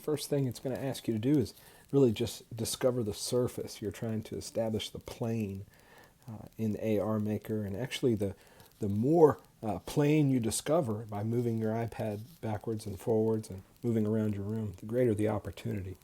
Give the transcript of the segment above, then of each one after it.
the first thing it's going to ask you to do is really just discover the surface. You're trying to establish the plane in the AR Maker, and actually the more plane you discover by moving your iPad backwards and forwards and moving around your room, the greater the opportunity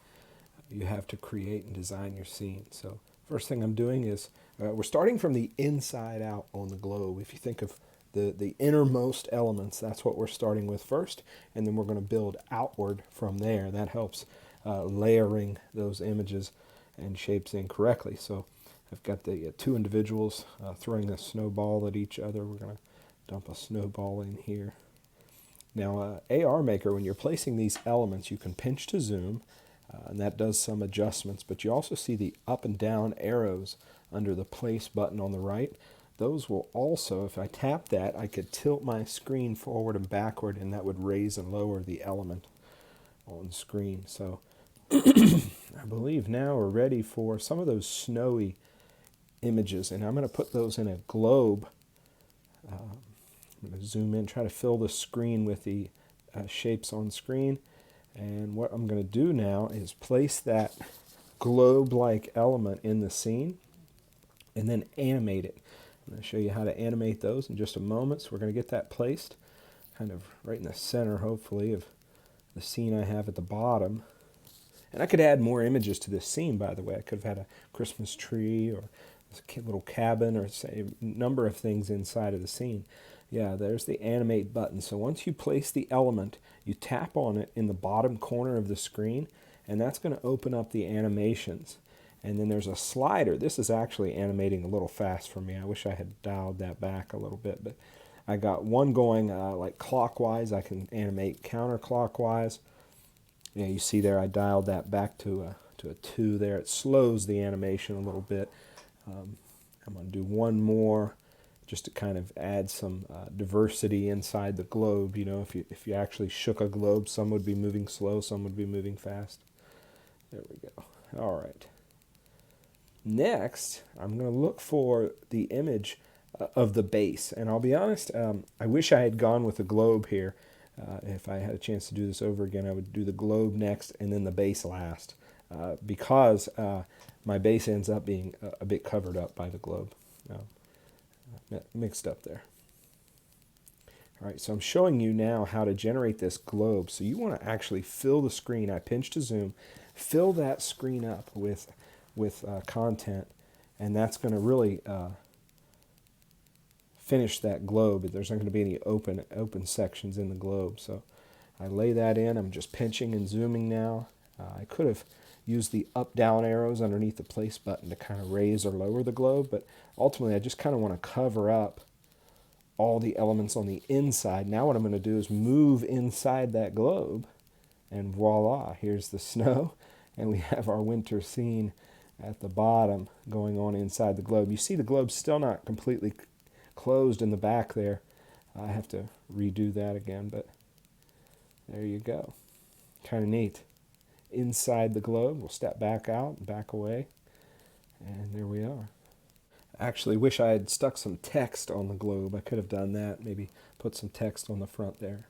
you have to create and design your scene. So first thing I'm doing is we're starting from the inside out on the globe. If you think of the innermost elements, that's what we're starting with first, and then we're going to build outward from there. That helps layering those images and shapes in correctly. So I've got the two individuals throwing a snowball at each other. We're going to dump a snowball in here. Now, AR Maker, when you're placing these elements, you can pinch to zoom, and that does some adjustments, but you also see the up and down arrows under the place button on the right. Those will also, if I tap that, I could tilt my screen forward and backward, and that would raise and lower the element on screen. So I believe now we're ready for some of those snowy images, and I'm going to put those in a globe. I'm going to zoom in, try to fill the screen with the shapes on screen. And what I'm going to do now is place that globe-like element in the scene and then animate it. I'm going to show you how to animate those in just a moment. So we're going to get that placed kind of right in the center, hopefully, of the scene I have at the bottom. And I could add more images to this scene, by the way. I could have had a Christmas tree or a little cabin or say a number of things inside of the scene. Yeah, there's the animate button. So once you place the element, you tap on it in the bottom corner of the screen, and that's going to open up the animations. And then there's a slider. This is actually animating a little fast for me. I wish I had dialed that back a little bit, but I got one going like clockwise. I can animate counterclockwise. Yeah, you see there I dialed that back to a 2 there. It slows the animation a little bit. I'm going to do one more just to kind of add some diversity inside the globe. You know, if you actually shook a globe, some would be moving slow, some would be moving fast. There we go. All right. Next, I'm going to look for the image of the base. And I'll be honest, I wish I had gone with the globe here. If I had a chance to do this over again, I would do the globe next and then the base last, because my base ends up being a bit covered up by the globe. Mixed up there. All right, so I'm showing you now how to generate this globe. So you want to actually fill the screen. I pinch to zoom, fill that screen up with content, and that's going to really finish that globe. There's not going to be any open sections in the globe. So I lay that in. I'm just pinching and zooming now. I could have used the up-down arrows underneath the place button to kind of raise or lower the globe, but ultimately I just kind of want to cover up all the elements on the inside. Now what I'm going to do is move inside that globe, and voila, here's the snow, and we have our winter scene at the bottom going on inside the globe. You see the globe's still not completely closed in the back there. I have to redo that again, but there you go. Kind of neat. Inside the globe, we'll step back out, back away, and there we are. Actually, wish I had stuck some text on the globe. I could have done that, maybe put some text on the front there.